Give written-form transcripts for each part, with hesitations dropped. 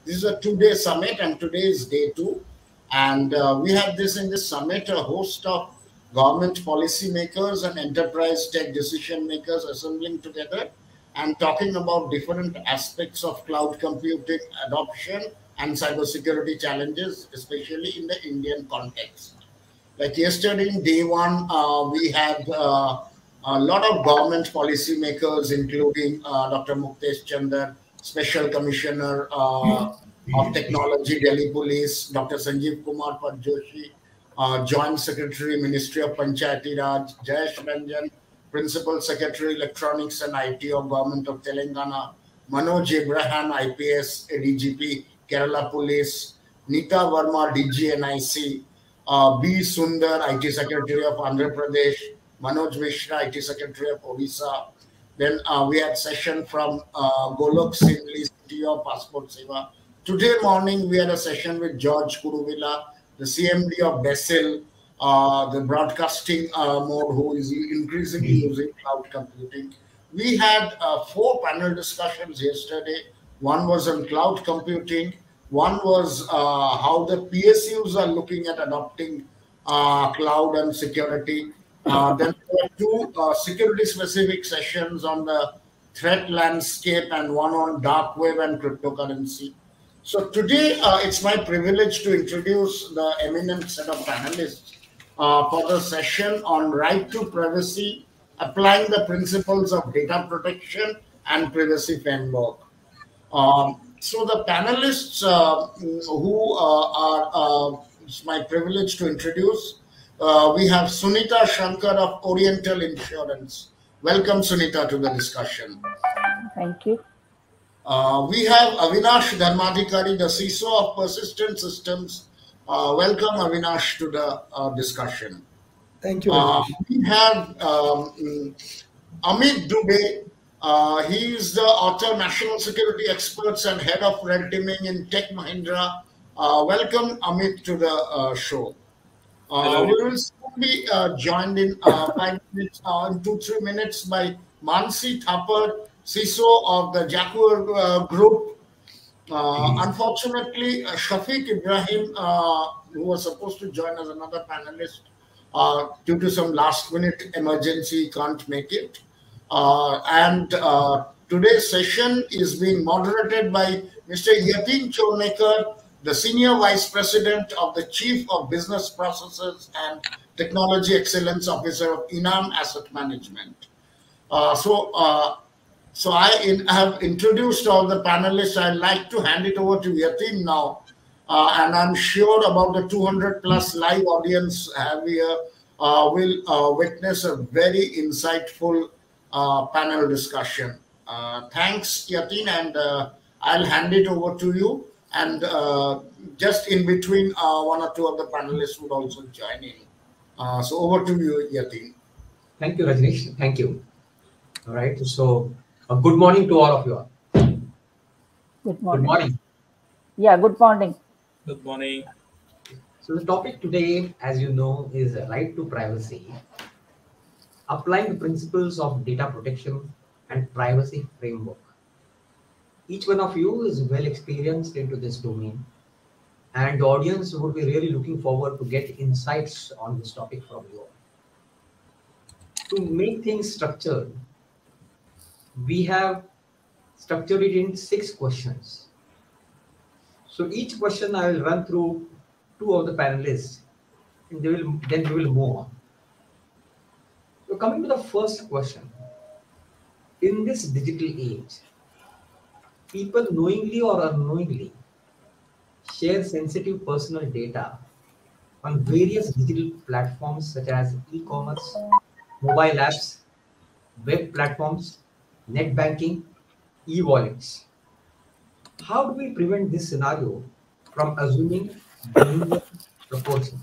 This is a 2-day summit, and today is day 2. And we have in this summit a host of government policymakers and enterprise tech decision makers assembling together and talking about different aspects of cloud computing adoption and cybersecurity challenges, especially in the Indian context. Like yesterday, in day 1, we had a lot of government policymakers, including Dr. Muktesh Chandar, Special Commissioner of Technology, Delhi Police, Dr. Sanjeev Kumar Padjoshi, Joint Secretary, Ministry of Panchayati Raj, Jayesh Ranjan, Principal Secretary, Electronics and IT of Government of Telangana, Manoj Ibrahim, IPS, DGP, Kerala Police, Nita Verma, DGNIC, B. Sundar, IT Secretary of Andhra Pradesh, Manoj Mishra, IT Secretary of Odisha. Then we had session from Golok Singli, CTO of Passport Seva. Today morning, we had a session with George Kuruvilla, the CMD of Bessel, the broadcasting mode, who is increasingly using cloud computing. We had 4 panel discussions yesterday. One was on cloud computing. One was how the PSUs are looking at adopting cloud and security. Then there were 2 security-specific sessions on the threat landscape and one on dark web and cryptocurrency. So today, it's my privilege to introduce the eminent set of panelists for the session on right to privacy, applying the principles of data protection and privacy framework. So the panelists who it's my privilege to introduce, we have Sunita Shankar of Oriental Insurance. Welcome, Sunita, to the discussion. Thank you. We have Avinash Dharmadhikari, the CISO of Persistent Systems. Welcome, Avinash, to the discussion. Thank you. We have Amit Dubey. He is the author, national security experts, and head of red teaming in Tech Mahindra. Welcome, Amit, to the show. We will soon be joined in 5 minutes, in 2-3 minutes, by Mansi Thapar, CISO of the Jaguar Group. Unfortunately, Shafiq Ibrahim, who was supposed to join as another panelist, due to some last-minute emergency, can't make it. And today's session is being moderated by Mr. Yatin Chornekar, the Senior Vice President of the Chief of Business Processes and Technology Excellence Officer of Inam Asset Management. So I have introduced all the panelists. I'd like to hand it over to Yatin now. And I'm sure about the 200 plus live audience here will witness a very insightful panel discussion. Thanks, Yatin, and I'll hand it over to you. And just in between, 1 or 2 of the panelists would also join in. So over to you, Yatin. Thank you, Rajneesh. Thank you. All right. So good morning to all of you. Good morning. Good morning. Yeah, good morning. Good morning. So the topic today, as you know, is right to privacy, applying the principles of data protection and privacy framework. Each one of you is well experienced into this domain, and the audience would be really looking forward to get insights on this topic from you. To make things structured, we have structured it in 6 questions. So each question I will run through 2 of the panelists, and then we will move on. So coming to the first question, in this digital age, people knowingly or unknowingly share sensitive personal data on various digital platforms such as e-commerce, mobile apps, web platforms, net banking, e-wallets. How do we prevent this scenario from assuming dangerous proportion?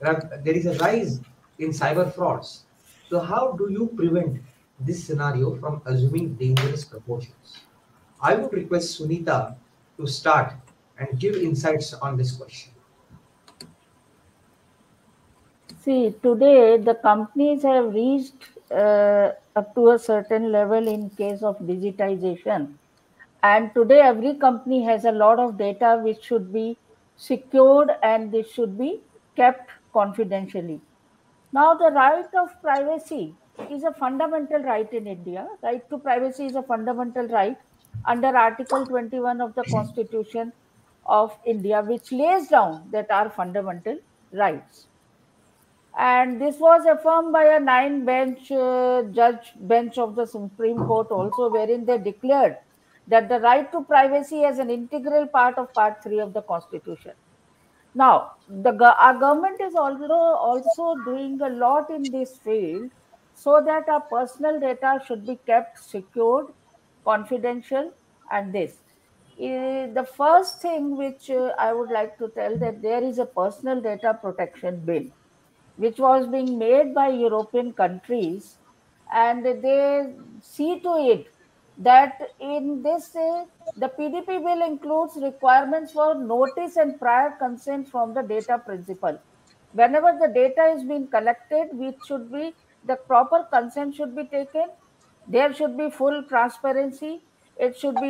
There is a rise in cyber frauds. So how do you prevent this scenario from assuming dangerous proportions? I would request Sunita to start and give insights on this question. See, today the companies have reached up to a certain level in case of digitization, And today, every company has a lot of data which should be secured and this should be kept confidentially. Now, the right of privacy is a fundamental right in India. Right to privacy is a fundamental right under Article 21 of the Constitution of India, which lays down that are fundamental rights. And this was affirmed by a nine bench judge bench of the Supreme Court also, wherein they declared that the right to privacy is an integral part of Part 3 of the Constitution. Now, our government is also doing a lot in this field so that our personal data should be kept secured, confidential, and this. The first thing which I would like to tell that there is a personal data protection bill which was being made by European countries, and they see to it that in this the PDP bill includes requirements for notice and prior consent from the data principal. Whenever the data is being collected, which should be the proper consent should be taken. There should be full transparency. It should be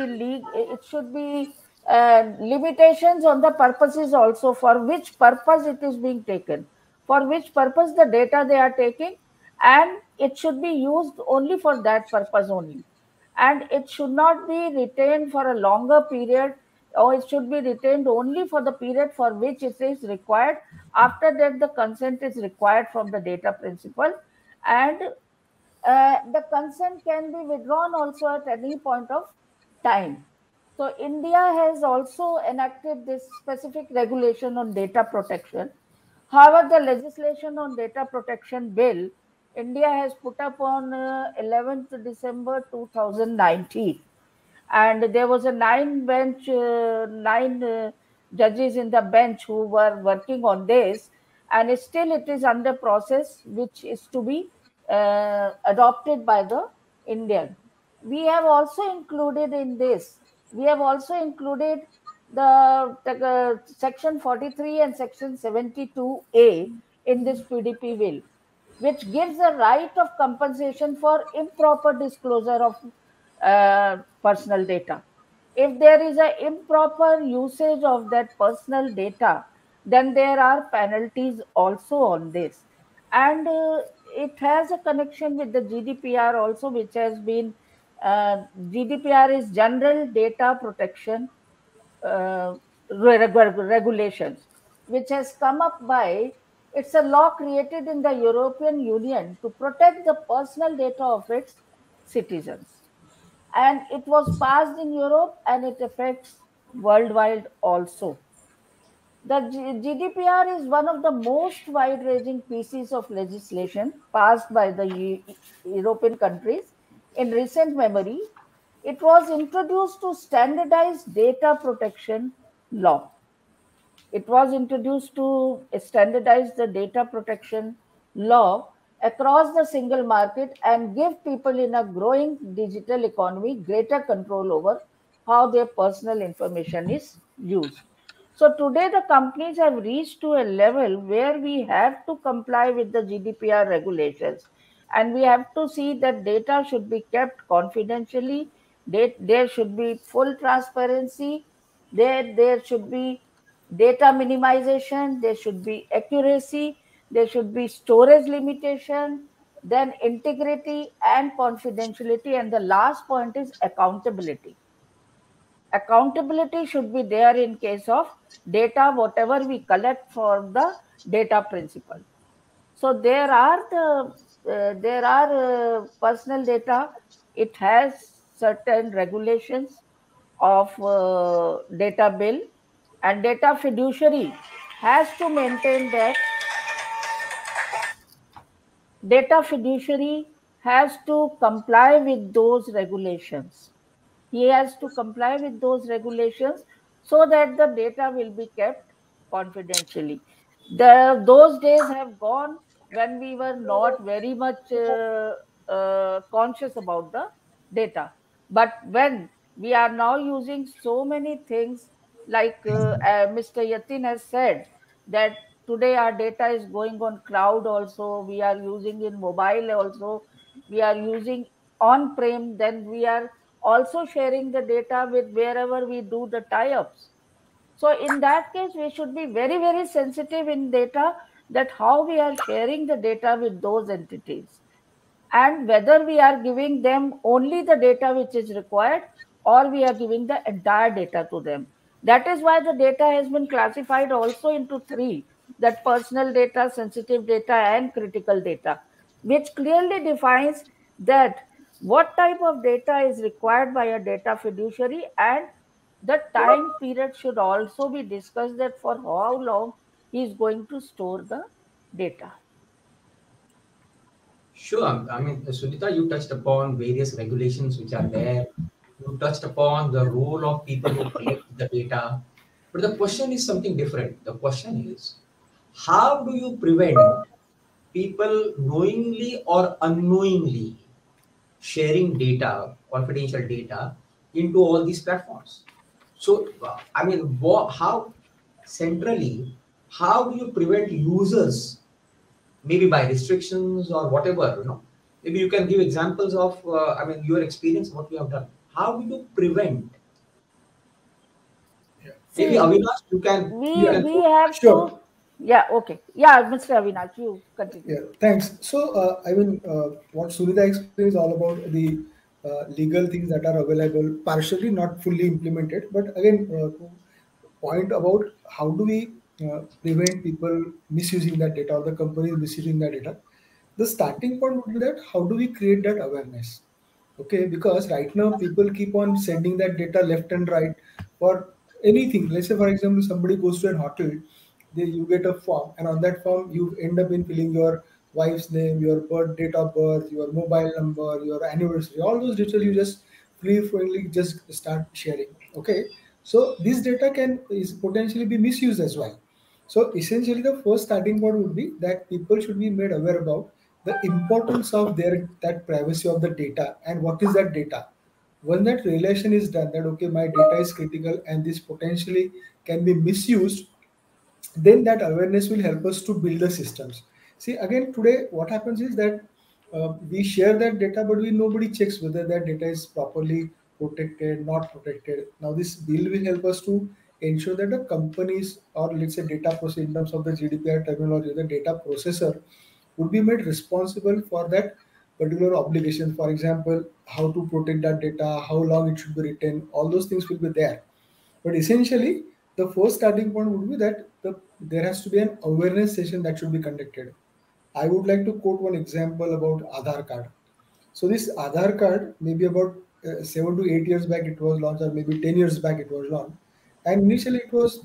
it should be limitations on the purposes also for which purpose it is being taken, for which purpose the data they are taking, and it should be used only for that purpose only, and it should not be retained for a longer period, or it should be retained only for the period for which it is required. After that, the consent is required from the data principal, and the consent can be withdrawn also at any point of time. So India has also enacted this specific regulation on data protection. However, the legislation on data protection bill, India has put up on 11th December 2019, and there was a nine judges in the bench who were working on this, and still it is under process, which is to be adopted by the Indian. We have also included in this, we have also included the section 43 and section 72A in this PDP bill, which gives a right of compensation for improper disclosure of personal data. If there is an improper usage of that personal data, then there are penalties also on this. And it has a connection with the GDPR also, which has been GDPR is General Data Protection regulations, which has come up by, it's a law created in the European Union to protect the personal data of its citizens. And it was passed in Europe and it affects worldwide also. The GDPR is one of the most wide ranging pieces of legislation passed by the European countries in recent memory. It was introduced to standardize data protection law. It was introduced to standardize the data protection law across the single market and give people in a growing digital economy greater control over how their personal information is used. So today the companies have reached to a level where we have to comply with the GDPR regulations, and we have to see that data should be kept confidentially. There should be full transparency. There should be data minimization, there should be accuracy, there should be storage limitation, then integrity and confidentiality, and the last point is accountability. Accountability should be there in case of data whatever we collect for the data principle. So there are personal data. It has certain regulations of data bill, and data fiduciary has to maintain that. Data fiduciary has to comply with those regulations. He has to comply with those regulations so that the data will be kept confidentially. Those days have gone when we were not very much conscious about the data. But when we are now using so many things, like Mr. Yatin has said, that today our data is going on cloud also, we are using in mobile also, we are using on prem, then we are also sharing the data with wherever we do the tie-ups. So in that case, we should be very, very sensitive in data, that how we are sharing the data with those entities, and whether we are giving them only the data which is required, or we are giving the entire data to them. That is why the data has been classified also into three: that personal data, sensitive data, and critical data, which clearly defines that what type of data is required by a data fiduciary, and the time period should also be discussed, that for how long he is going to store the data. Sure. I mean, Sunita, you touched upon various regulations which are there. You touched upon the role of people who collect the data. But the question is something different. The question is, how do you prevent people knowingly or unknowingly sharing data, confidential data, into all these platforms? So, I mean, how centrally, how do you prevent users, maybe by restrictions or whatever, maybe you can give examples of I mean, your experience, what you have done. How do you prevent? Maybe See, Avinash, you we can we go. have to. Sure. Yeah, okay, yeah, Mr. Avinash, you continue. Yeah, thanks. So, I mean, what Sunita explained is all about the legal things that are available, partially not fully implemented. But again, to point about how do we prevent people misusing that data or the companies misusing that data, the starting point would be that how do we create that awareness? Okay, because right now people keep on sending that data left and right for anything. Let's say, for example, somebody goes to an hotel, you get a form, and on that form you end up in filling your wife's name, your birth, date of birth, your mobile number, your anniversary, all those details you just free freely just start sharing. Okay, so this data can is potentially be misused as well. So essentially, the first starting point would be that people should be made aware about the importance of their that privacy of the data and what is that data. When that relation is done, that okay, my data is critical and this potentially can be misused, then that awareness will help us to build the systems. See, again, today what happens is that we share that data, but we nobody checks whether that data is properly protected, not protected. Now this bill will help us to ensure that the companies, or let's say data process in terms of the GDPR terminology, the data processor would be made responsible for that particular obligation. For example, how to protect that data, how long it should be written, all those things will be there. But essentially, the first starting point would be that there has to be an awareness session that should be conducted. I would like to quote one example about Aadhaar card. So this Aadhaar card, maybe about 7 to 8 years back, it was launched, or maybe 10 years back, it was launched. And initially, it was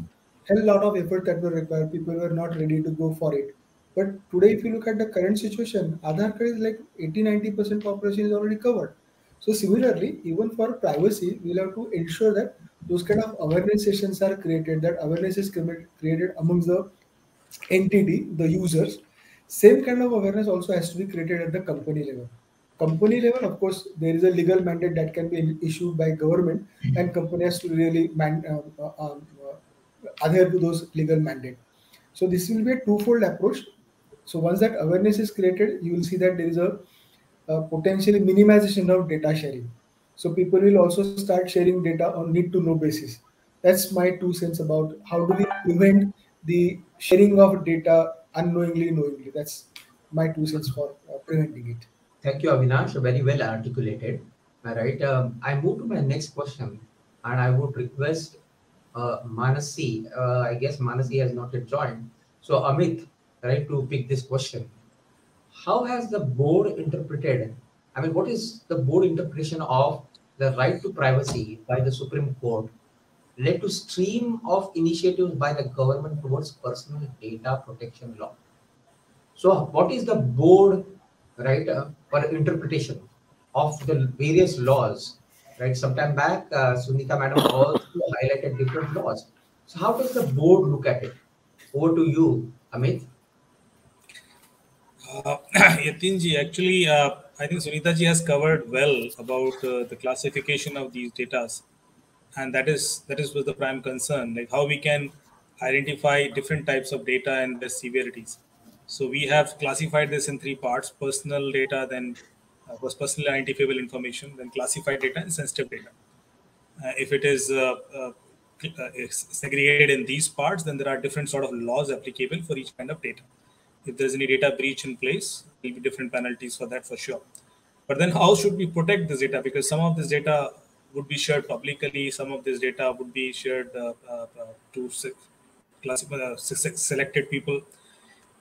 hell lot of effort that were required. People were not ready to go for it. But today, if you look at the current situation, Aadhaar card is like 80-90% population is already covered. So similarly, even for privacy, we'll have to ensure that those kind of awareness sessions are created, that awareness is created amongst the entity, the users. Same kind of awareness also has to be created at the company level. Company level, of course, there is a legal mandate that can be issued by government, and company has to really adhere to those legal mandate. So this will be a twofold approach. So once that awareness is created, you will see that there is a potentially minimization of data sharing. So people will also start sharing data on need to know basis. That's my 2 cents about how do we prevent the sharing of data unknowingly, knowingly. That's my 2 cents for preventing it. Thank you, Avinash. Very well articulated. All right. I move to my next question, and I would request Manasi. I guess Manasi has not yet joined. So, Amit, right, to pick this question. How has the board interpreted? I mean, what is the board interpretation of the right to privacy by the Supreme Court led to stream of initiatives by the government towards personal data protection law? So, what is the board, right, or interpretation of the various laws, right? Sometime back, Sunita Madam also highlighted different laws. So, how does the board look at it? Over to you, Amit. Yatinji, actually, I think Sunita ji has covered well about the classification of these data, and that is was the prime concern, like how we can identify different types of data and their severities. So we have classified this in three parts: personal data, then was personally identifiable information, then classified data and sensitive data. If it is segregated in these parts, then there are different sort of laws applicable for each kind of data. If there's any data breach in place, there will be different penalties for that for sure. But then how should we protect this data? Because some of this data would be shared publicly, some of this data would be shared to selected people,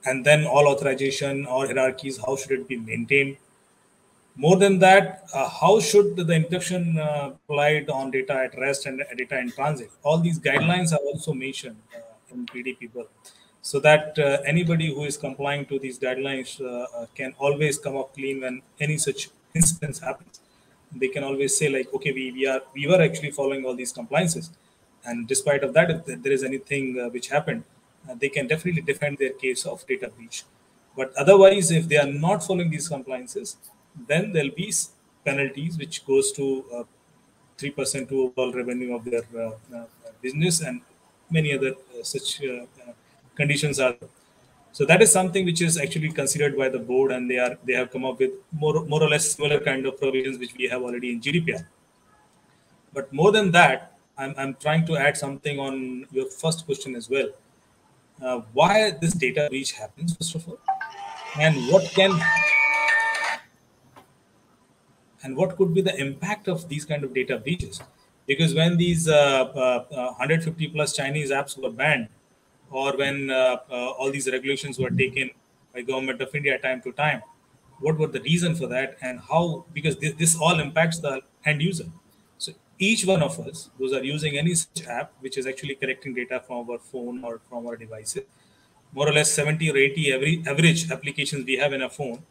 and then all authorization or hierarchies, how should it be maintained? More than that, how should the encryption applied on data at rest and data in transit? All these guidelines are also mentioned in PDP bill, so that anybody who is complying to these guidelines can always come up clean when any such instance happens. They can always say like, okay, we were actually following all these compliances, and despite of that, if there is anything which happened, they can definitely defend their case of data breach. But otherwise, if they are not following these compliances, then there'll be penalties which goes to 3% to overall revenue of their business, and many other such conditions are there. So that is something which is actually considered by the board, and they have come up with more or less similar kind of provisions which we have already in GDPR. But more than that, I'm trying to add something on your first question as well. Why this data breach happens, first of all, and what could be the impact of these kind of data breaches? Because when these 150 plus Chinese apps were banned, or when all these regulations were taken by Government of India time to time, what were the reason for that, and how? Because this all impacts the end user. So each one of us, those are using any such app which is actually collecting data from our phone or from our devices, more or less 70 or 80 average applications we have in a phone,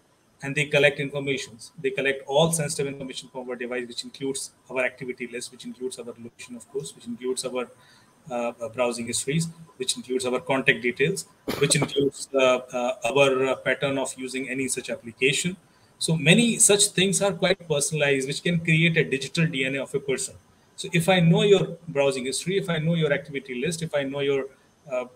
and they collect informations. They collect all sensitive information from our device, which includes our activity list, which includes our location, of course, which includes our browsing histories, which includes our contact details, which includes our pattern of using any such application. So many such things are quite personalized, which can create a digital DNA of a person. So if I know your browsing history, if I know your activity list, if I know your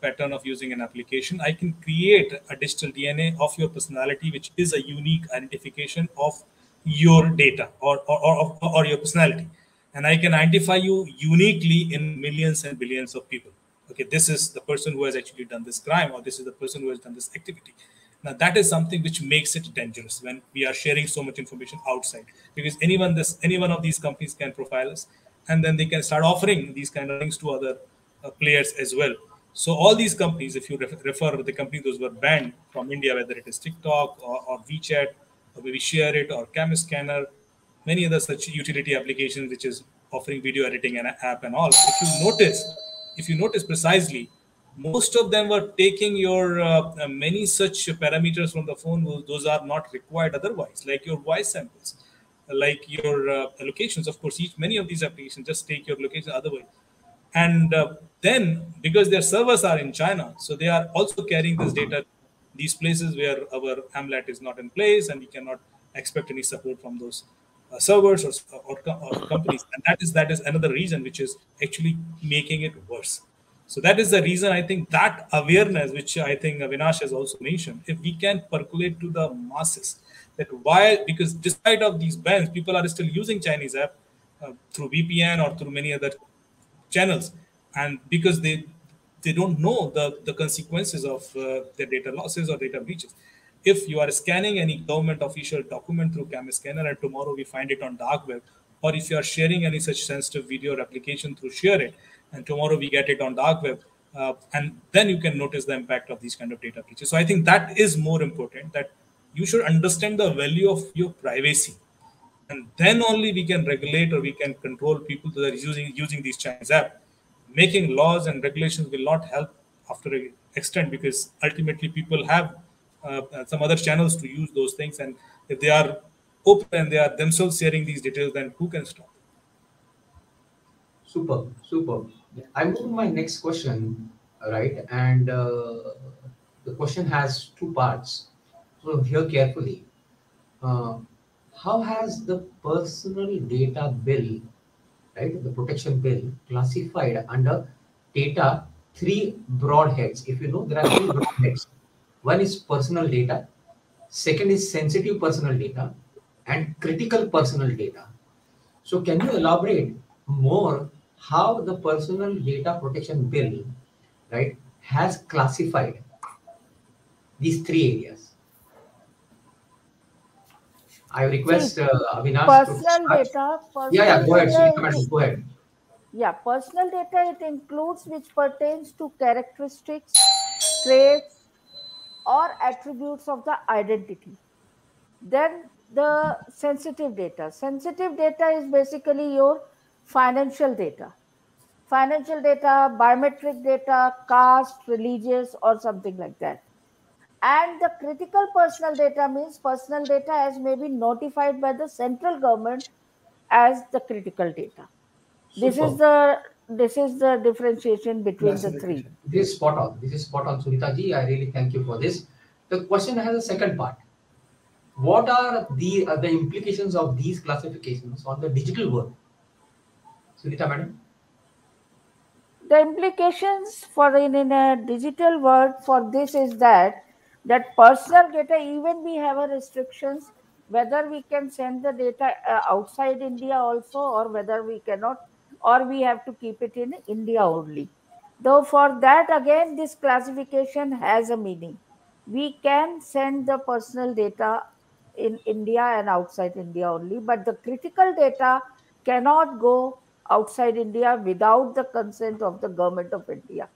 pattern of using an application, I can create a digital DNA of your personality, which is a unique identification of your data or your personality. And I can identify you uniquely in millions and billions of people. Okay, this is the person who has actually done this crime, or this is the person who has done this activity. Now, that is something which makes it dangerous when we are sharing so much information outside, because any one of these companies can profile us, and then they can start offering these kind of things to other players as well. So all these companies, if you refer to the companies those were banned from India, whether it is TikTok or WeChat, or maybe ShareIt or CamScanner, many other such utility applications which is offering video editing and app and all. If you notice precisely, most of them were taking your many such parameters from the phone. Those are not required otherwise, like your voice samples, like your locations. Of course, many of these applications just take your location otherwise. And then, because their servers are in China, so they are also carrying this data, these places where our AMLAT is not in place, and we cannot expect any support from those servers or companies. And that is another reason which is actually making it worse. So that is the reason I think that awareness, which I think Avinash has also mentioned, if we can percolate to the masses, that why, because despite of these bans, people are still using Chinese app through VPN or through many other channels, and because they don't know the consequences of their data losses or data breaches. If you are scanning any government official document through CamScanner and tomorrow we find it on dark web, or if you are sharing any such sensitive video or application through ShareIt, and tomorrow we get it on dark web, and then you can notice the impact of these kind of data breaches. So I think that is more important, that you should understand the value of your privacy, and then only we can regulate or we can control people that are using these Chinese app. Making laws and regulations will not help after an extent, because ultimately people have some other channels to use those things, and if they are open and they are themselves sharing these details, then who can stop? Superb. I move to my next question, right? And the question has two parts. So hear carefully. How has the personal data bill, right, the protection bill, classified under data three broad heads? If you know, there are three broad heads. One is personal data, second is sensitive personal data, and critical personal data. So can you elaborate more how the Personal Data Protection Bill, right, has classified these three areas? I request See, Avinash to personal start. data, Yeah, personal go ahead, data, Sunita madam, go ahead. yeah, personal data, it includes which pertains to characteristics, traits, or attributes of the identity. Then the sensitive data. Sensitive data is basically your financial data. Financial data, biometric data, caste, religious, or something like that. And the critical personal data means personal data as may be notified by the central government as the critical data. This is Super. the this is the differentiation between the three. Classification. This is spot on. This is spot on, Sunita ji. I really thank you for this. The question has a second part. What are the implications of these classifications on the digital world? Sunita madam? The implications for in a digital world for this is that personal data, even we have a restrictions whether we can send the data outside India also, or whether we cannot, or we have to keep it in India only. Though for that again this classification has a meaning. We can send the personal data in India and outside India only, but the critical data cannot go outside India without the consent of the government of India.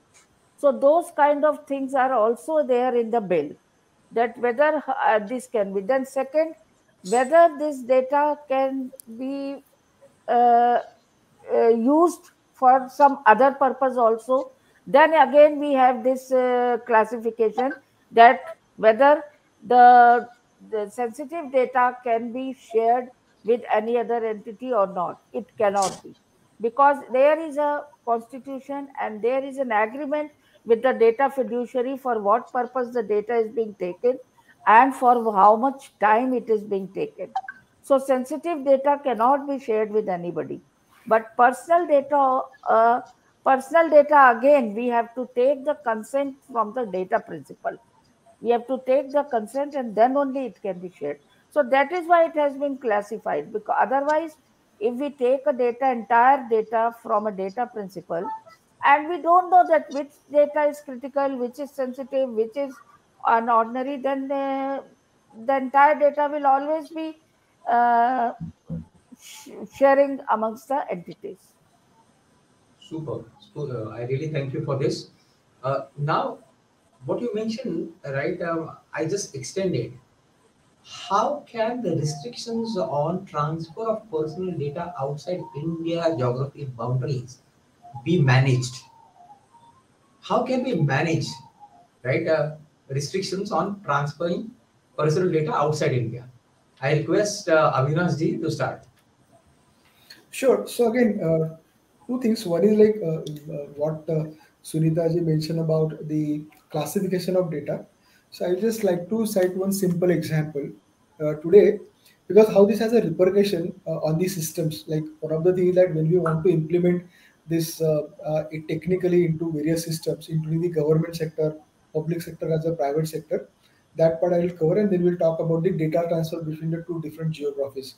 So those kind of things are also there in the bill, that whether this can be done. Second, whether this data can be uh, used for some other purpose also. Then again we have this classification, that whether the the sensitive data can be shared with any other entity or not. It cannot be, because there is a constitution and there is an agreement with the data fiduciary for what purpose the data is being taken and for how much time it is being taken. So sensitive data cannot be shared with anybody. But personal data again, we have to take the consent from the data principal. We have to take the consent and then only it can be shared. So that is why it has been classified, because otherwise if we take a data, entire data from a data principal, and we don't know that which data is critical, which is sensitive, which is an ordinary, then the entire data will always be uh, sharing amongst the entities. Super. I really thank you for this. Now, what you mentioned, right? I just extended. How can the restrictions on transfer of personal data outside India geography boundaries be managed? How can we manage, right? Restrictions on transferring personal data outside India. I request Avinash ji to start. Sure. So again, two things. One is like what Sunita ji mentioned about the classification of data. So I just like to cite one simple example today, because how this has a repercussion on the systems. Like one of the things that when we want to implement this it technically into various systems, including the government sector, public sector as a private sector, that part I will cover, and then we'll talk about the data transfer between the two different geographies.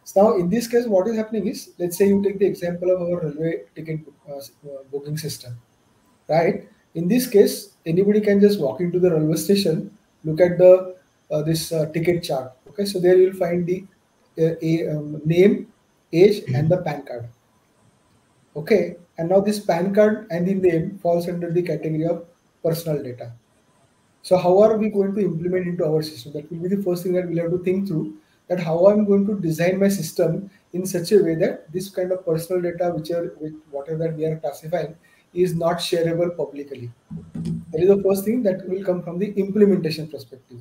So now, in this case, what is happening is, let's say you take the example of our railway ticket booking system, right? In this case, anybody can just walk into the railway station, look at the this ticket chart. Okay, so there you'll find the name, age, and the PAN card. Okay, and now this PAN card and the name falls under the category of personal data. So how are we going to implement into our system? That will be the first thing that we'll have to think through, that how I'm going to design my system in such a way that this kind of personal data, with whatever that we are classifying, is not shareable publicly. That is the first thing that will come from the implementation perspective.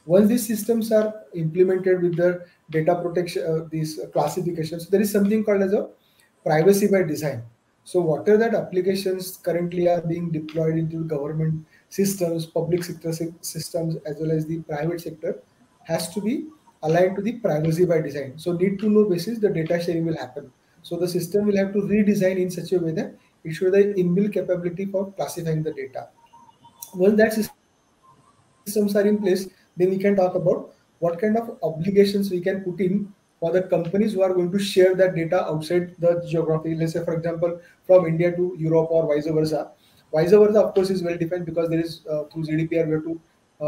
Once these systems are implemented with the data protection, these classifications, there is something called as a privacy by design. So whatever that applications currently are being deployed into government systems, public sector systems, as well as the private sector, has to be aligned to the privacy by design. So need to know basis the data sharing will happen. So the system will have to redesign in such a way that it should have the inbuilt capability for classifying the data. Once that systems are in place, then we can talk about what what kind of obligations we can put in for the companies who are going to share that data outside the geography. Let's say, for example, from India to Europe or vice versa. Vice versa, of course, is well defined because there is through GDPR we have to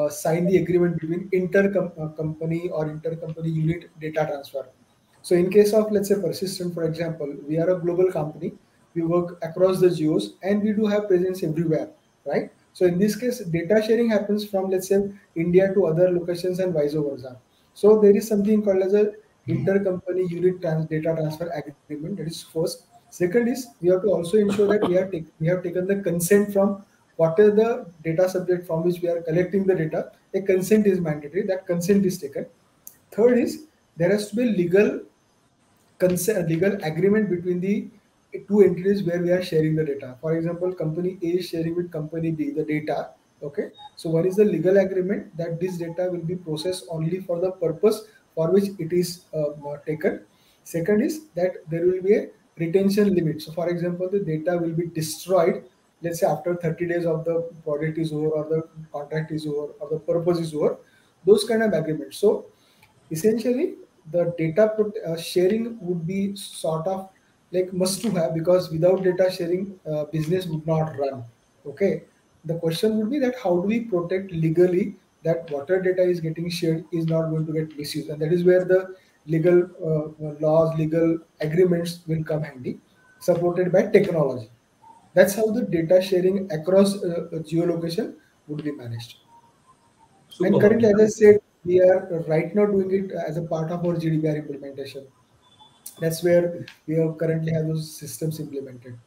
sign the agreement between company or intercompany unit data transfer. So in case of, let's say, Persistent, for example, we are a global company. We work across the geos and we do have presence everywhere, right? So in this case, data sharing happens from, let's say, India to other locations and vice versa. So there is something called as a intercompany unit data transfer agreement. That is first. Second is we have to also ensure that we have taken the consent from whatever the data subject from which we are collecting the data. A consent is mandatory. That consent is taken. Third is there has to be legal agreement between the two entities where we are sharing the data. For example, company A is sharing with company B the data. Okay, so one is the legal agreement that this data will be processed only for the purpose for which it is taken. Second is that there will be a retention limit. So, for example, the data will be destroyed. Let's say after 30 days of the project is over, or the contract is over, or the purpose is over. Those kind of agreements. So essentially the data sharing would be sort of like must to have, because without data sharing business would not run. Okay, the question would be that how do we protect legally that whatever data is getting shared is not going to get misused, and that is where the legal laws, legal agreements will come handy, supported by technology. That's how the data sharing across geolocation would be managed. And Super, currently, as I Bhavin. said, we are right now doing it as a part of our GDPR implementation. That's where we have currently have those systems implemented.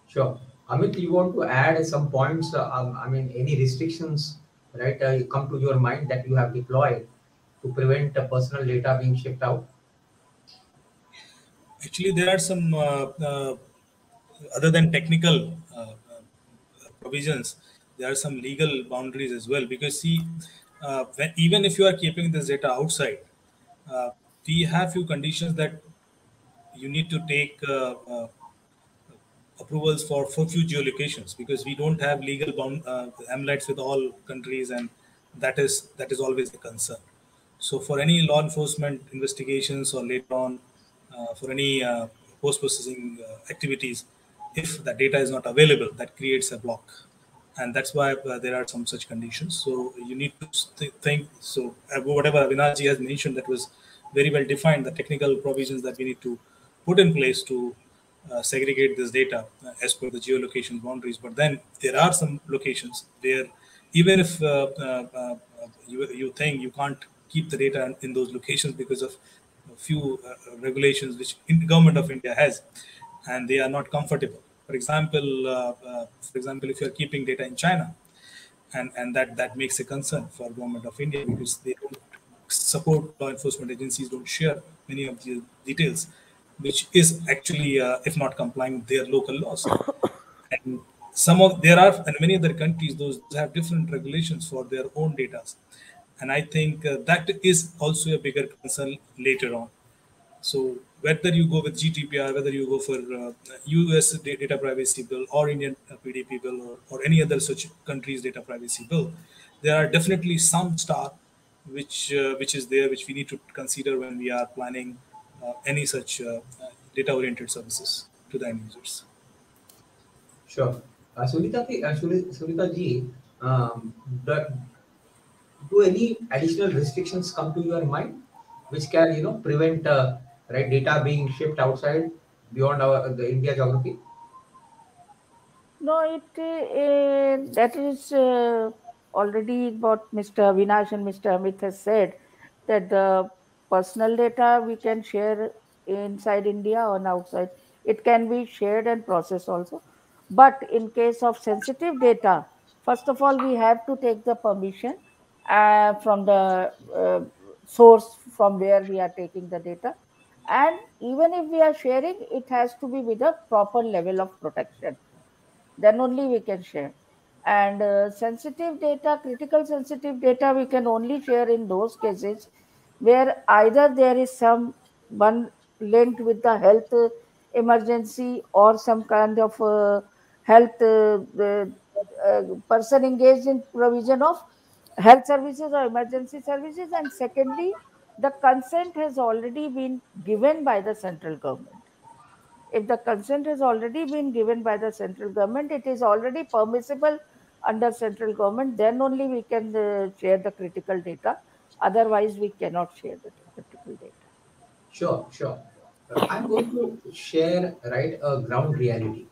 Sure. Amit, you want to add some points? I mean, any restrictions, right? You come to your mind that you have deployed to prevent personal data being shipped out? Actually, there are some other than technical provisions. There are some legal boundaries as well. Because see, even if you are keeping this data outside, uh, we have few conditions that you need to take approvals for few geolocations, because we don't have legal bound AMLATs with all countries, and that is always a concern. So for any law enforcement investigations or later on for any post-processing activities, if the data is not available, that creates a block, and that's why there are some such conditions. So you need to think. So whatever Avinash has mentioned, that was very well defined. The technical provisions that we need to put in place to segregate this data as per the geolocation boundaries. But then there are some locations where even if you think you can't keep the data in those locations because of a few regulations which the government of India has, and they are not comfortable. For example, if you are keeping data in China, and that makes a concern for government of India, because they don't support, law enforcement agencies don't share many of the details, which is actually if not complying with their local laws. And some of there are, and many other countries, those have different regulations for their own data, and I think that is also a bigger concern later on. So whether you go with GDPR, whether you go for US data privacy bill or Indian PDP bill, or any other such country's data privacy bill, there are definitely some star which is there, which we need to consider when we are planning any such data-oriented services to the end users. Sure. Sunita ji, the, do any additional restrictions come to your mind which can, prevent right data being shipped outside beyond the India geography? No, that is already what Mr. Avinash and Mr. Amit has said, that the personal data we can share inside India or outside. It can be shared and processed also. But in case of sensitive data, first of all, we have to take the permission from the source from where we are taking the data. And even if we are sharing, it has to be with a proper level of protection, then only we can share. And sensitive data, critical sensitive data, we can only share in those cases where either there is some one linked with the health emergency, or some kind of health person engaged in provision of health services or emergency services, and secondly, the consent has already been given by the central government. If the consent has already been given by the central government, it is already permissible under central government, then only we can share the critical data. Otherwise, we cannot share the critical data. Sure, sure. I'm going to share, right, a ground reality.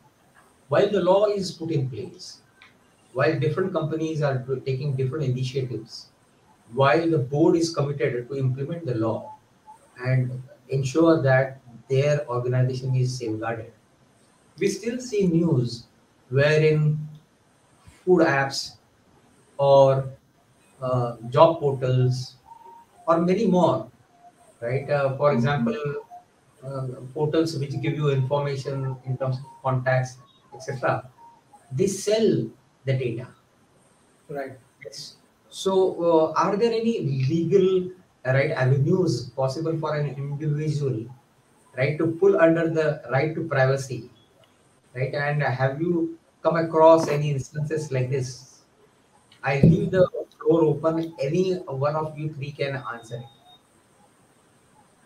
While the law is put in place, while different companies are taking different initiatives, while the board is committed to implement the law and ensure that their organization is safeguarded, we still see news wherein food apps or job portals or many more, right? For example, portals which give you information in terms of contacts, etc. They sell the data. Right. Yes. So, are there any legal right avenues possible for an individual, right, to pull under the right to privacy, right? And have you come across any instances like this? I leave the floor open. Any one of you three can answer it.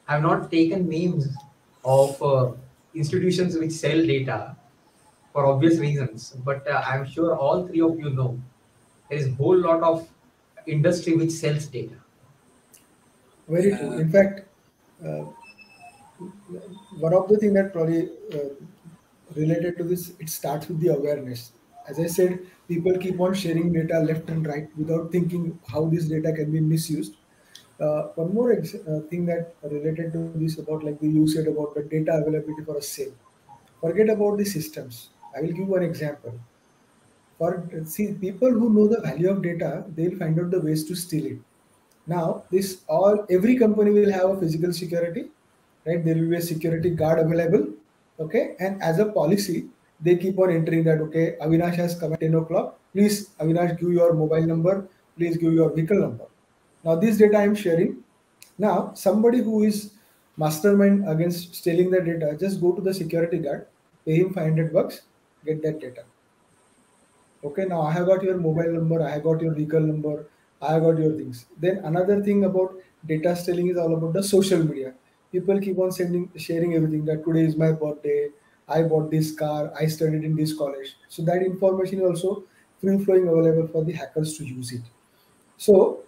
I've not taken names of institutions which sell data for obvious reasons, but I'm sure all three of you know there is a whole lot of industry which sells data. Very true. In fact, uh, one of the thing that probably related to this, it starts with the awareness. As I said, people keep on sharing data left and right without thinking how this data can be misused. One more thing that related to this about like you said about the data availability for a sale. Forget about the systems. I will give one example. For see people who know the value of data, they'll find out the ways to steal it. Now, this all every company will have a physical security, right? There will be a security guard available, okay? And as a policy, they keep on entering that okay, Avinash has come at 10 o'clock. Please, Avinash, give your mobile number. Please give your vehicle number. Now, this data I am sharing. Now, somebody who is mastermind against stealing the data, just go to the security guard, pay him 500 bucks, get that data. Okay, now I have got your mobile number, I have got your vehicle number, I have got your things. Then another thing about data stealing is all about the social media. People keep on sharing everything that today is my birthday, I bought this car, I studied in this college. So that information is also free flowing available for the hackers to use it. So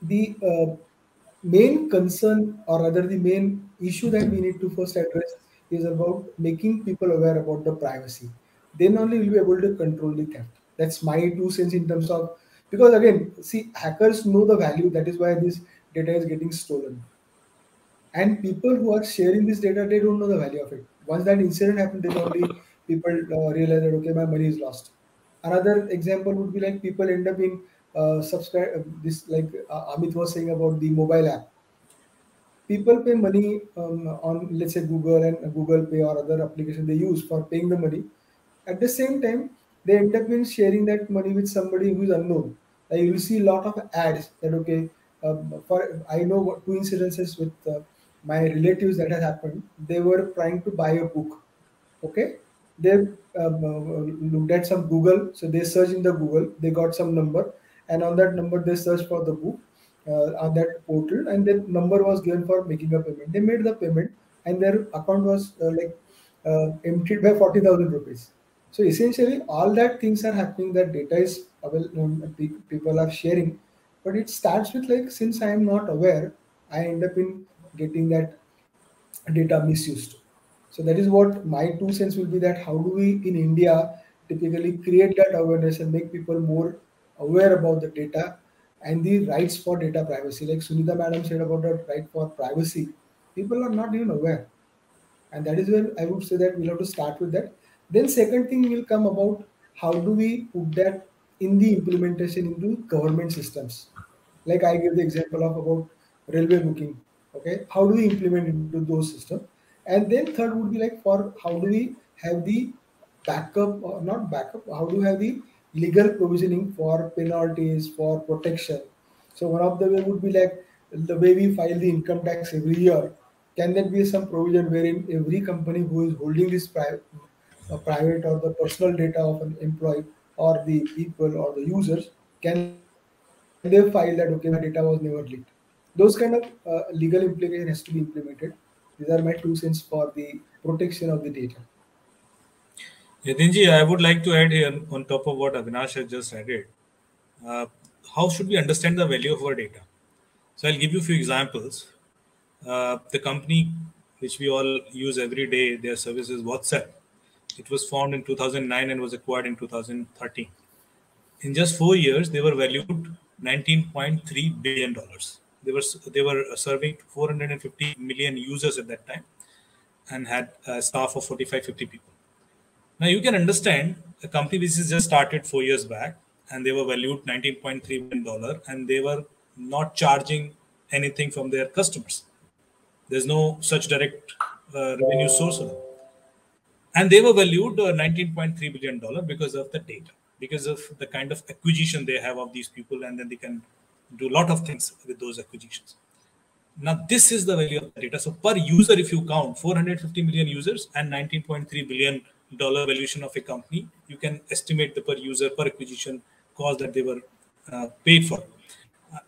the main concern or rather the main issue that we need to first address is about making people aware about the privacy, then only we'll be able to control the theft. That's my 2 cents in terms of, because again see hackers know the value, that is why this data is getting stolen, and people who are sharing this data, they don't know the value of it. Once that incident happened, then only people realize that okay, my money is lost. Another example would be like people end up in subscribe this like Amit was saying about the mobile app. People pay money on let's say Google and Google Pay or other application they use for paying the money. At the same time, they end up in sharing that money with somebody who is unknown. Like you will see a lot of ads that okay, for I know two incidences with my relatives that has happened. They were trying to buy a book. Okay, they looked at some Google, so they searched in the Google, they got some number, and on that number they searched for the book on that portal, and then number was given for making a payment. They made the payment, and their account was emptied by 40,000 rupees. So essentially, all that things are happening. That data is people are sharing, but it starts with like since I am not aware, I end up in getting that data misused. So that is what my 2 cents will be, that how do we in India typically create that awareness and make people more aware about the data and the rights for data privacy. Like Sunita madam said about the right for privacy, people are not even aware. And that is where I would say that we'll have to start with that. Then second thing will come about how do we put that in the implementation into government systems. Like I gave the example of about railway booking. Okay, how do we implement into those systems? And then third would be like for how do we have the backup or not backup? How do we have the legal provisioning for penalties for protection? So one of the way would be like the way we file the income tax every year. Can there be some provision wherein every company who is holding this private or the personal data of an employee or the people or the users, can they be able to then they file that okay, my data was never leaked. Those kind of legal implication has to be implemented. These are my 2 cents for the protection of the data. Yatinji, I would like to add here on top of what Avinash has just added. How should we understand the value of our data? So I'll give you a few examples. The company which we all use every day, their service is WhatsApp. It was formed in 2009 and was acquired in 2013. In just 4 years, they were valued $19.3 billion. They were serving 450 million users at that time and had a staff of 45-50 people. Now you can understand a company which is just started 4 years back and they were valued $19.3 billion and they were not charging anything from their customers. There's no such direct revenue source for them. And they were valued $19.3 billion because of the data, because of the kind of acquisition they have of these people, and then they can do a lot of things with those acquisitions. Now, this is the value of the data. So per user, if you count 450 million users and $19.3 billion valuation of a company, you can estimate the per user, per acquisition cost that they were paid for.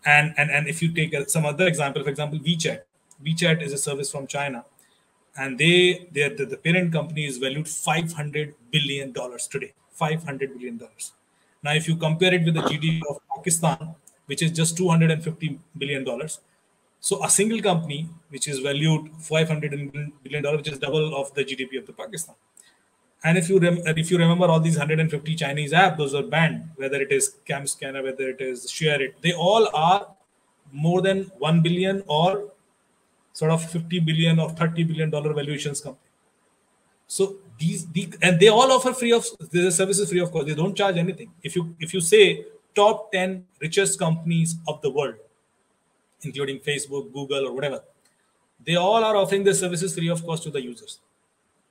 And if you take some other example, for example, WeChat. WeChat is a service from China, and the parent company is valued $500 billion today. $500 billion. Now, if you compare it with the GDP of Pakistan, which is just $250 billion, so a single company which is valued $500 billion, which is double of the GDP of the Pakistan. And if you remember all these 150 Chinese apps, those are banned, whether it is CamScanner, whether it is ShareIt, they all are more than 1 billion or sort of 50 billion or $30 billion valuations company. So these and they all offer free of the services free of cost. They don't charge anything. If you say top 10 richest companies of the world, including Facebook, Google, or whatever, they all are offering their services free of cost to the users.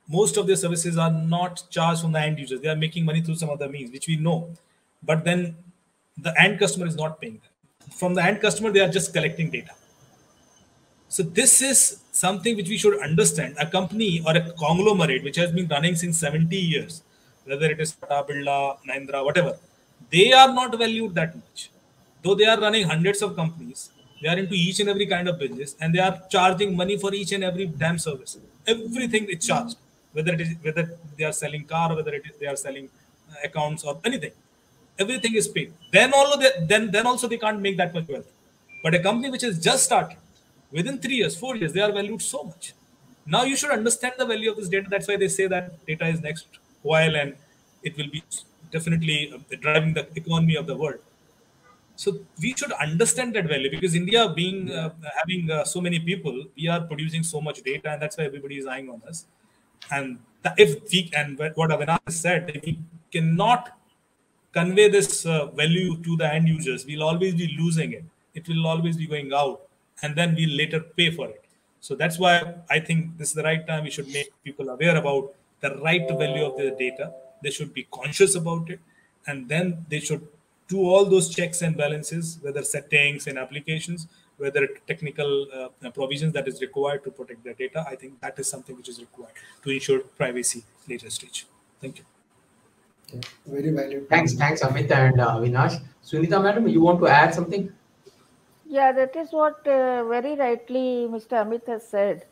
Most of their services are not charged from the end users. They are making money through some other means, which we know. But then the end customer is not paying them. From the end customer, they are just collecting data. So this is something which we should understand. A company or a conglomerate which has been running since 70 years, whether it is Tata, Birla, Mahindra, whatever, they are not valued that much. Though they are running hundreds of companies, they are into each and every kind of business, and they are charging money for each and every damn service. Everything is charged, whether they are selling car, or whether they are selling accounts or anything. Everything is paid. Then also they can't make that much wealth. But a company which has just started, within 3 years, 4 years, they are valued so much. Now you should understand the value of this data. That's why they say that data is next while, and it will be definitely driving the economy of the world. So we should understand that value, because India being having so many people, we are producing so much data, and that's why everybody is eyeing on us. And what Avinash said, if we cannot convey this value to the end users, we'll always be losing it. It will always be going out, and then we'll later pay for it. So that's why I think this is the right time we should make people aware about the right value of their data. They should be conscious about it, and then they should do all those checks and balances, whether settings and applications, whether technical provisions that is required to protect their data. I think that is something which is required to ensure privacy later stage. Thank you. Yeah, very valuable. Thanks, Amit and Avinash. Sunita madam, you want to add something? Yeah, that is what very rightly Mr. Amit has said,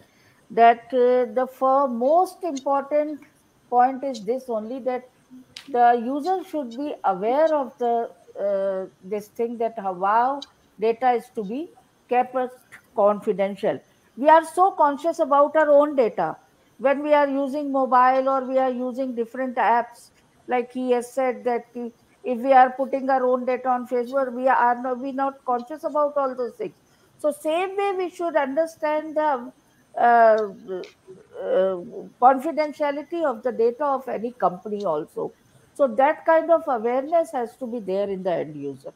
that the most important point is this only, that the user should be aware of this thing, that how data is to be kept confidential. We are so conscious about our own data when we are using mobile or we are using different apps. Like he has said that if we are putting our own data on Facebook, we are not conscious about all those things. So same way we should understand the confidentiality of the data of any company also. So that kind of awareness has to be there in the end user.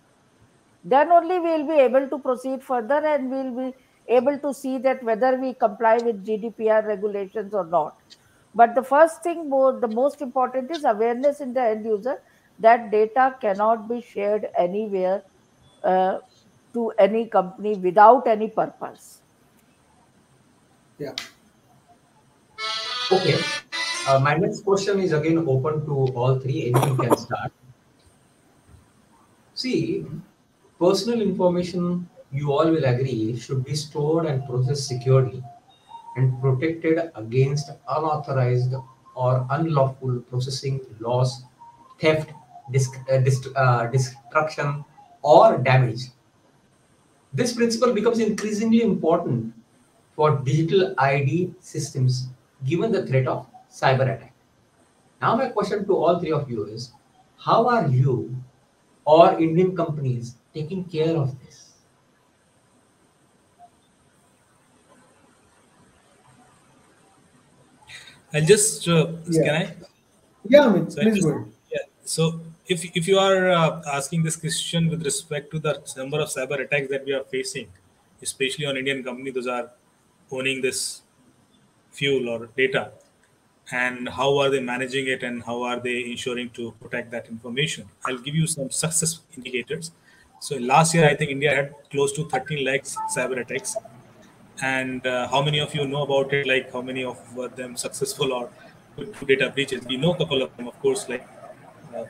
Then only we will be able to proceed further, and we will be able to see that whether we comply with GDPR regulations or not. But the first thing, the most important, is awareness in the end user that data cannot be shared anywhere to any company without any purpose. Yeah. Okay. My next question is again open to all three. Anyone can start. See, Personal information, you all will agree, should be stored and processed securely and protected against unauthorized or unlawful processing, loss, theft, destruction, or damage. This principle becomes increasingly important for digital ID systems given the threat of cyber attack. Now, my question to all three of you is, how are you or Indian companies taking care of this? I'll just Yeah. can I? Yeah, Amit, So I please just go ahead. yeah. So if you are asking this question with respect to the number of cyber attacks that we are facing, especially on Indian companies, those are owning this fuel or data, and how are they managing it and how are they ensuring to protect that information? I'll give you some success indicators. So last year, I think India had close to 13 lakhs cyber attacks. And how many of you know about it? Like how many of them successful or to data breaches? We know a couple of them, of course, like uh,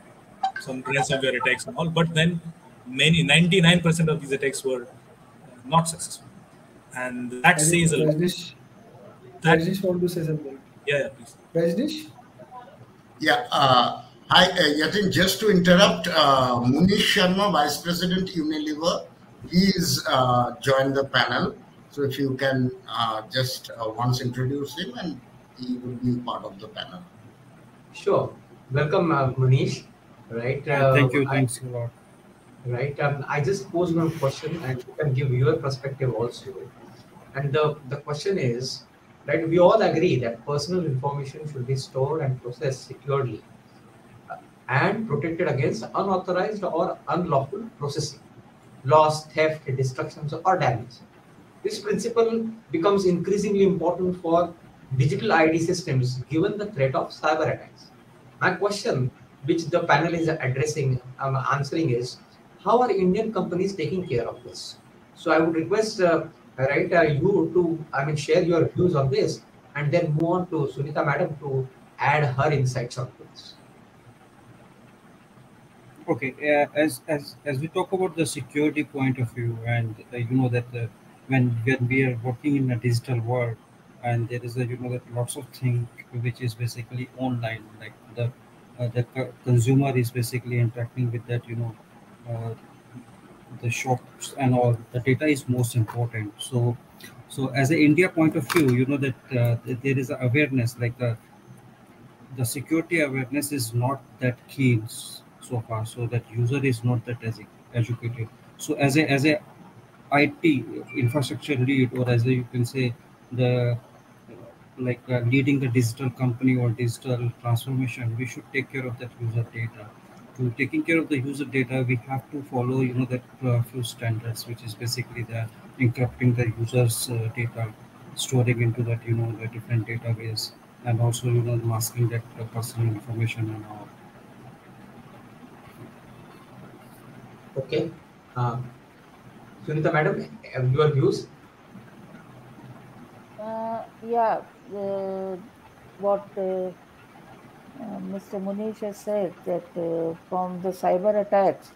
some ransomware attacks and all. But then many 99% of these attacks were not successful, and that I think says a lot. That Rajnish want to say something. yeah, please. Rajnish? Yeah. Hi, Yatin. Just to interrupt, Munish Sharma, Vice President Unilever, he's joined the panel. So if you can just once introduce him, and he will be part of the panel. Sure. Welcome, Manish. Right. Thank you. Thanks a lot. Right. I just posed one question, and you can give your perspective also. And the question is, right? We all agree that personal information should be stored and processed securely and protected against unauthorized or unlawful processing, loss, theft, destruction, or damage. This principle becomes increasingly important for digital ID systems given the threat of cyber attacks. My question, which the panel is addressing, answering is, how are Indian companies taking care of this? So I would request, you to, share your views on this, and then move on to Sunita Madam to add her insights on this. Okay, as we talk about the security point of view, and you know that when we are working in a digital world, and there is a you know that lots of things which is basically online, like the consumer is basically interacting with that uh, the shops and all. The data is most important. So as an India point of view, you know that there is a awareness like the security awareness is not that keen so far, so that user is not that educated. So as a IT infrastructure lead, or as a, you can say the leading the digital company or digital transformation, we should take care of that user data. To taking care of the user data, we have to follow that few standards, which is basically the encrypting the user's data, storing into that the different database, and also masking that personal information and all. Okay. Sunita Madam, your views? Yeah, what Mr. Munish has said, that from the cyber attacks,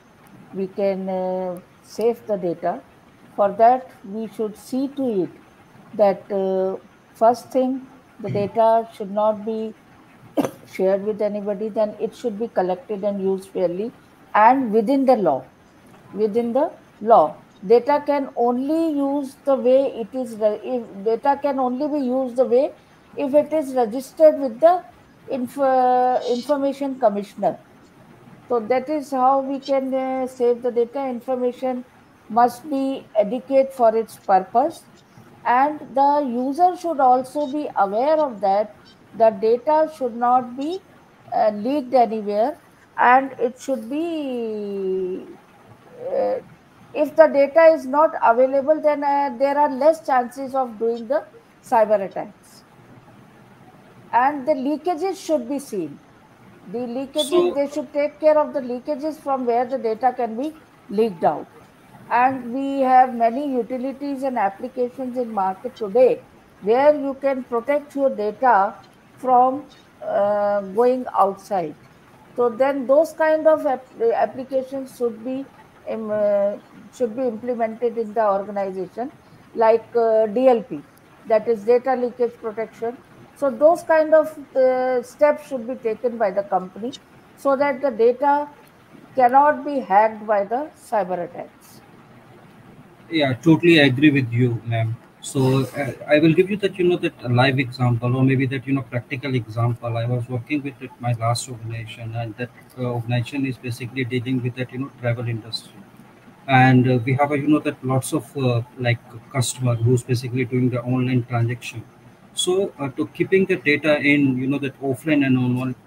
we can save the data. For that, we should see to it that first thing, the data should not be shared with anybody, then it should be collected and used fairly and within the law. Within the law, data can only use the way it is. If data can only be used the way if it is registered with the information commissioner. So that is how we can save the data. Information must be adequate for its purpose, and the user should also be aware of that. The data should not be leaked anywhere, and it should be. Uh, if the data is not available, then there are less chances of doing the cyber attacks, and the leakages should be seen. The leakages, So they should take care of the leakages from where the data can be leaked out. And we have many utilities and applications in market today where you can protect your data from going outside. So then those kind of applications should be should be implemented in the organization, like DLP, that is data leakage protection. So those kind of steps should be taken by the company so that the data cannot be hacked by the cyber attacks. Yeah, totally agree with you, ma'am. So I will give you that that a live example, or maybe that practical example. I was working with my last organization, and that organization is basically dealing with that travel industry, and we have a that lots of like customer who's basically doing the online transaction. So to keeping the data in that offline and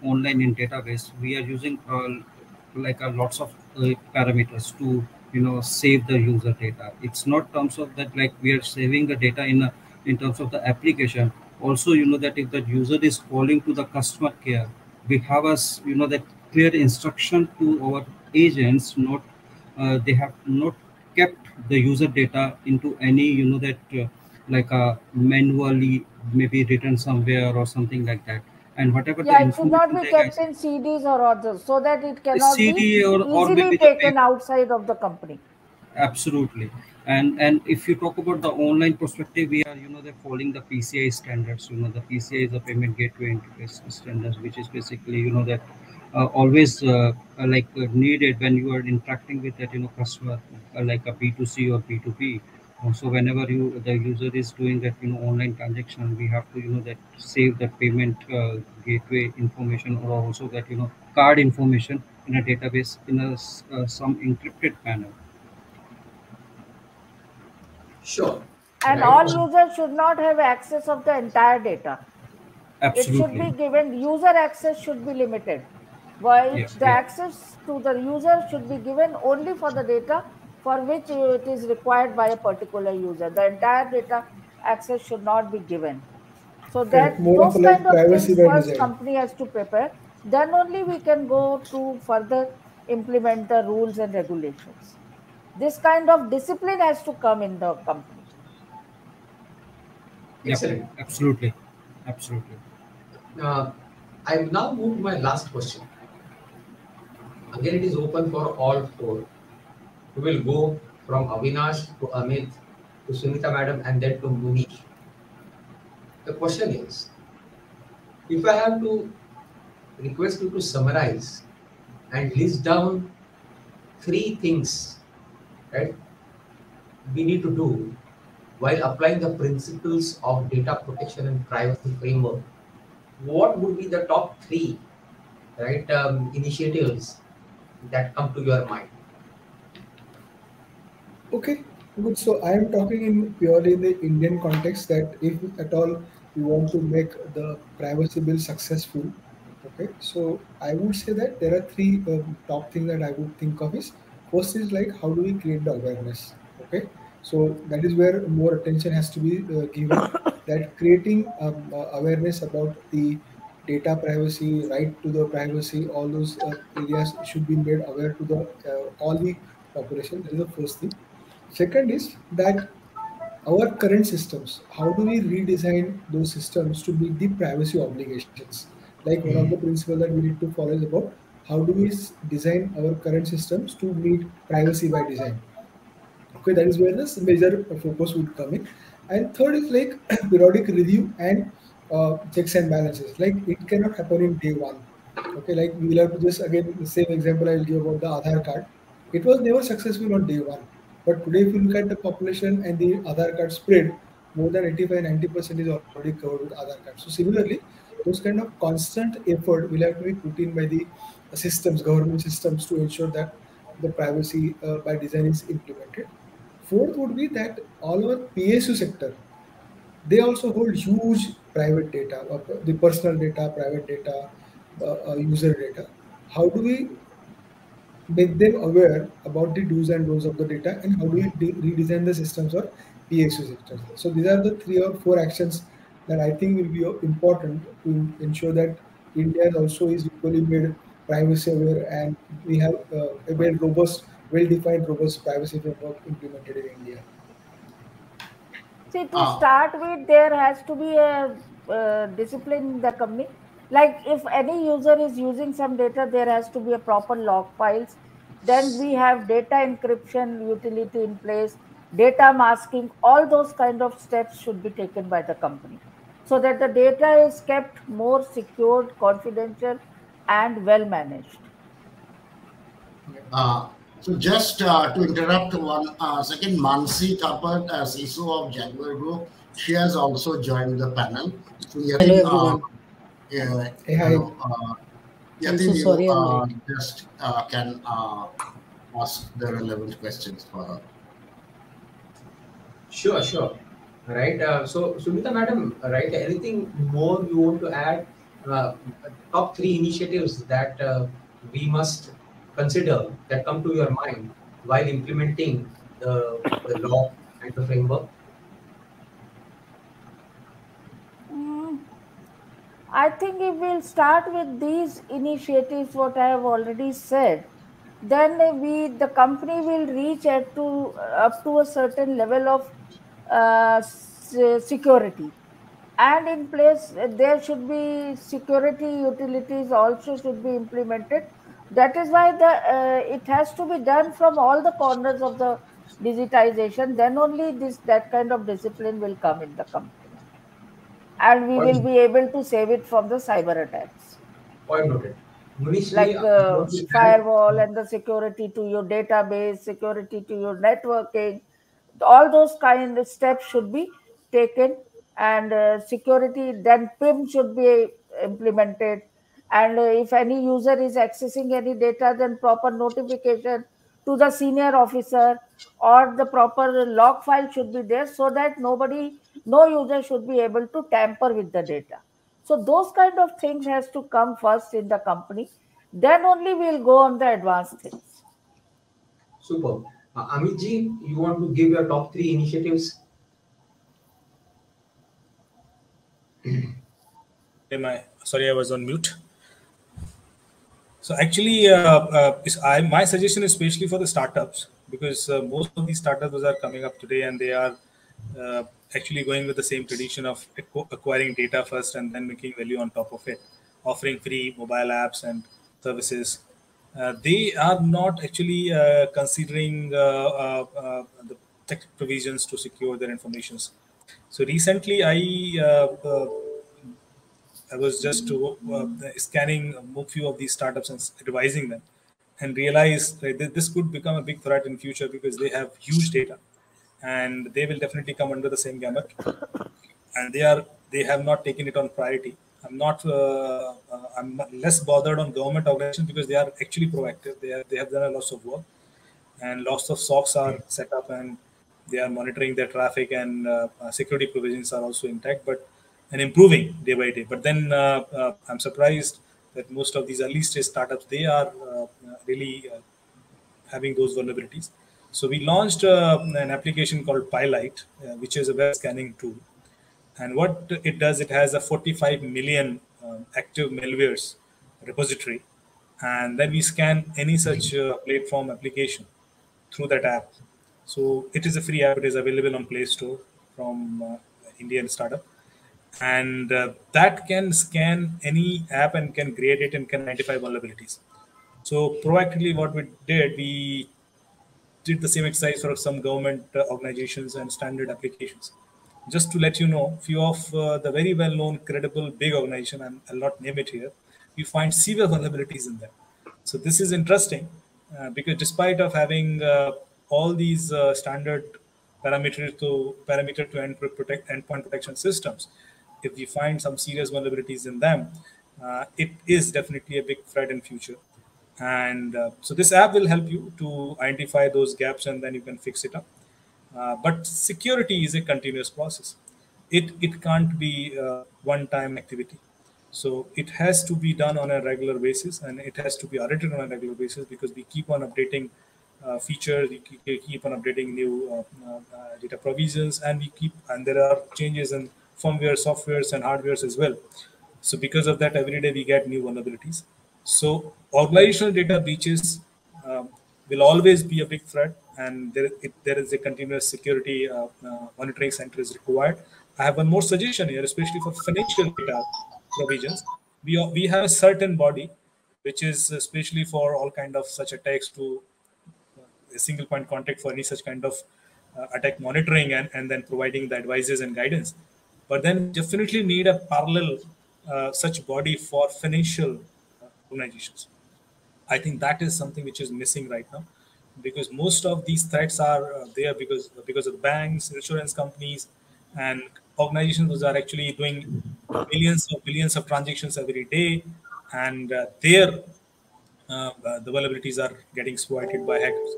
online in database, we are using like a lots of parameters to save the user data. It's not terms of that like we are saving the data in terms of the application. Also that if the user is calling to the customer care, we have us that clear instruction to our agents, not they have not kept the user data into any that like manually maybe written somewhere or something like that, and whatever the Yeah, it should not information be they kept guys in CDs or others so that it cannot be CD or easily maybe the taken outside of the company. absolutely. And if you talk about the online perspective, we are they're following the PCI standards. The PCI is the payment gateway interface standards, which is basically that always like needed when you are interacting with that customer, like a B2C or B2B. So whenever the user is doing that online transaction, we have to that save that payment gateway information, or also that card information in a database in some encrypted manner. Sure. And Right. all users should not have access of the entire data. It should Absolutely. be given, user access should be limited. While Yeah, the yeah, access to the user should be given only for the data for which it is required by a particular user. The entire data access should not be given. So Correct. that More of those a kind like of privacy things by first design. company has to prepare. Then only we can go to further implement the rules and regulations. This kind of discipline has to come in the company. yeah. Excellent. Absolutely, absolutely. Uh, I will now move to my last question. Again, it is open for all four. We will go from Avinash to Amit to Sunita Madam and then to Munish. The question is, if I have to request you to summarize and list down three things, right, we need to do while applying the principles of data protection and privacy framework, what would be the top three, right, initiatives that come to your mind? Okay, good. So I am talking in purely in the Indian context that if at all we want to make the privacy bill successful, okay. So I would say that there are three top things that I would think of is first is like how do we create the awareness, okay. So that is where more attention has to be given. That creating awareness about the data privacy, right to the privacy, all those areas should be made aware to the all the population. That is the first thing. Second is that our current systems, how do we redesign those systems to meet the privacy obligations? Like one of the principles that we need to follow is about how do we design our current systems to meet privacy by design. Okay, that is where this major focus would come in. And third is like periodic review and checks and balances. Like it cannot happen in day one. Okay, like we will have to just again the same example I will give about the Aadhaar card. It was never successful on day one. But today, if you look at the population and the Aadhaar card spread, more than 85-90% is already covered with Aadhaar card. So similarly, those kind of constant effort will have to be put in by the systems, government systems to ensure that the privacy by design is implemented. Fourth would be that all our PSU sector, they also hold huge private data, the personal data, private data, user data. How do we make them aware about the do's and don'ts of the data, and how do we redesign the systems or PSU systems? So these are the three or four actions that I think will be important to ensure that India also is equally made privacy aware, and we have a very robust, well-defined, robust privacy framework implemented in India. See, to Uh, start with, there has to be a discipline in the company. Like if any user is using some data, there has to be a proper log files Then we have data encryption utility in place, data masking, all those kind of steps should be taken by the company so that the data is kept more secured, confidential, and well managed. So just to interrupt one second, Mansi Thapar, CISO of Jaguar Group, she has also joined the panel. So Hello everyone. Hey, hi. I'm so sorry I'm late. just can ask the relevant questions for her. Sure, sure. Right. So, Sunita madam, right, anything more you want to add? Top 3 initiatives that we must consider that come to your mind while implementing the law and the framework? I think if we'll start with these initiatives, what I have already said, then the company will reach up to a certain level of security. And in place, there should be security utilities also should be implemented. That is why it has to be done from all the corners of the digitization. Then only that kind of discipline will come in the company, and we will be able to save it from the cyber attacks. Point noted. Munish, Like you want to add? firewall and the security to your database, security to your networking, all those kind of steps should be taken. And security, then PIM should be implemented. And if any user is accessing any data, then proper notification to the senior officer or the proper log file should be there so that no user should be able to tamper with the data. So those kind of things has to come first in the company. Then only we'll go on the advanced things. Super. Amit ji, you want to give your top 3 initiatives? Sorry, I was on mute. So actually, my suggestion is especially for the startups, because most of these startups are coming up today and they are actually going with the same tradition of acquiring data first and then making value on top of it, offering free mobile apps and services. They are not actually considering the tech provisions to secure their informations. So recently, I was just scanning a few of these startups and advising them, and realized that this could become a big threat in future because they have huge data, and they will definitely come under the same gamut. And they have not taken it on priority. I'm less bothered on government organizations because they are actually proactive. They have done a lot of work, and lots of SOCs are set up, and they are monitoring their traffic, and security provisions are also intact, and improving day by day. But then I'm surprised that most of these early stage startups, they are really having those vulnerabilities. So we launched an application called PyLite, which is a web scanning tool. And what it does, it has a 45 million active malwares repository. And then we scan any such platform application through that app. So it is a free app. It is available on Play Store from Indian startup. And that can scan any app and can grade it and can identify vulnerabilities. So proactively, what we did the same exercise for some government organizations and standard applications. Just to let you know, few of the very well-known, credible, big organization, and I'll not name it here, we find severe vulnerabilities in them. So this is interesting because despite of having all these standard parameter to endpoint protection systems, if we find some serious vulnerabilities in them, it is definitely a big threat in future. And so this app will help you to identify those gaps, and then you can fix it up. But security is a continuous process. It can't be a one-time activity. So it has to be done on a regular basis, and it has to be audited on a regular basis, because we keep on updating features, we keep on updating new data provisions, and there are changes in firmware, softwares, and hardwares as well. So because of that, every day we get new vulnerabilities. So organizational data breaches will always be a big threat, and there is a continuous security monitoring center is required. I have one more suggestion here, especially for financial data provisions. We have a certain body which is especially for all kind of such attacks to a single point contact for any such kind of attack monitoring and then providing the advices and guidance. But then we definitely need a parallel such body for financial organizations. I think that is something which is missing right now, because most of these threats are there because of banks, insurance companies, and organizations which are actually doing billions of transactions every day, and the vulnerabilities are getting exploited by hackers.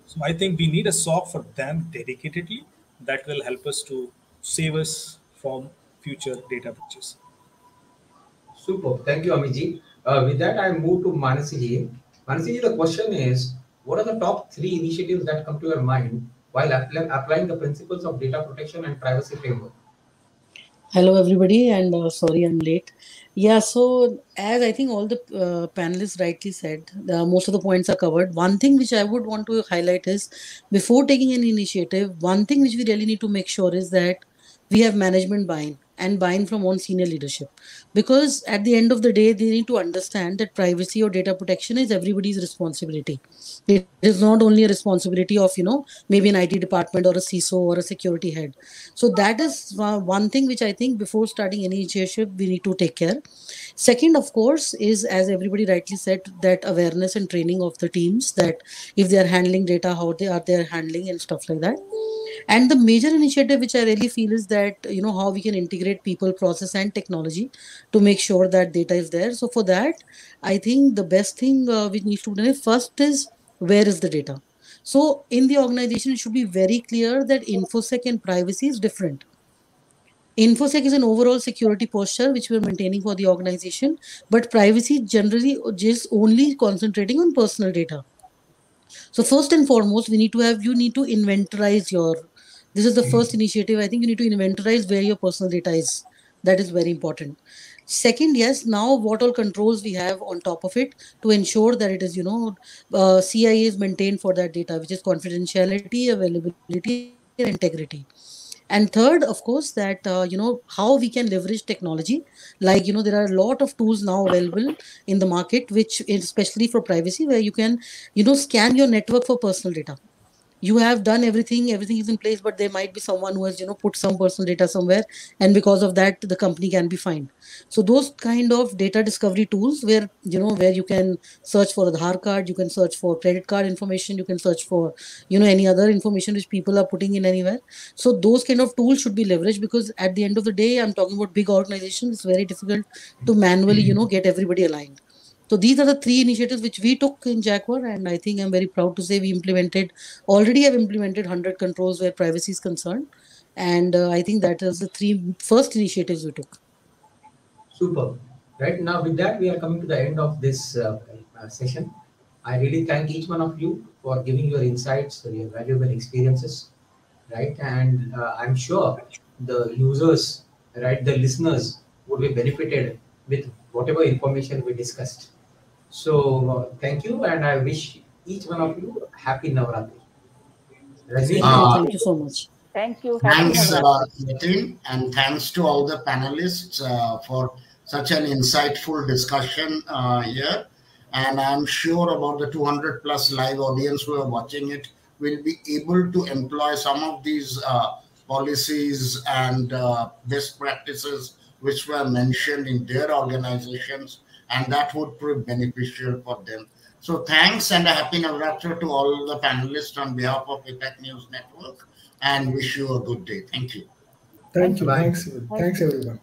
So I think we need a SOC for them dedicatedly that will help us to save us from future data breaches. Super. Thank you, Amiji. With that, I move to Manasiji. Manasiji, the question is, what are the top 3 initiatives that come to your mind while applying the principles of data protection and privacy framework? Hello, everybody, and sorry I'm late. Yeah, so as I think all the panelists rightly said, most of the points are covered. One thing which I would want to highlight is, before taking any initiative, one thing which we really need to make sure is that we have management buy-in and buy-in from on senior leadership, because at the end of the day they need to understand that privacy or data protection is everybody's responsibility. It is not only a responsibility of maybe an IT department or a CISO or a security head. So that is one thing which I think before starting any initiative we need to take care. Second, of course, is, as everybody rightly said, that awareness and training of the teams, that if they are handling data, how they are handling and stuff like that. And the major initiative which I really feel is that how we can integrate people, process and technology to make sure that data is there. So for that, I think the best thing which needs to be done first is, where is the data? So in the organization, it should be very clear that InfoSec and privacy is different. InfoSec is an overall security posture which we're maintaining for the organization, but privacy generally is only concentrating on personal data. So first and foremost, you need to inventorize this is the first initiative. I think you need to inventorize where your personal data is. That is very important. Second, yes, now what all controls we have on top of it to ensure that it is, CIA is maintained for that data, which is confidentiality, availability, and integrity. And third, of course, that, how we can leverage technology. Like, there are a lot of tools now available in the market, which is especially for privacy, where you can, scan your network for personal data. You have done everything is in place, but there might be someone who has put some personal data somewhere, and because of that the company can be fined. So those kind of data discovery tools, where you can search for Aadhaar card, you can search for credit card information, you can search for any other information which people are putting in anywhere. So those kind of tools should be leveraged, because at the end of the day, I'm talking about big organizations. It's very difficult to manually get everybody aligned. So these are the 3 initiatives which we took in Jaguar, and I think I'm very proud to say we already have implemented 100 controls where privacy is concerned. And I think that is the 3 first initiatives we took. Super. Right now, with that, we are coming to the end of this session. I really thank each one of you for giving your insights, your valuable experiences, right? And I'm sure the users, right, the listeners would be benefited with whatever information we discussed. So thank you, and I wish each one of you happy Navratri. Thank you so much. Thank you. Thanks, Nitin, and thanks to all the panelists for such an insightful discussion here. And I'm sure about the 200 plus live audience who are watching it will be able to employ some of these policies and best practices which were mentioned in their organizations, and that would prove beneficial for them. So thanks, and a happy Navratri to all the panelists on behalf of APAC News Network, and wish you a good day. Thank you. Thank you. Thanks everyone.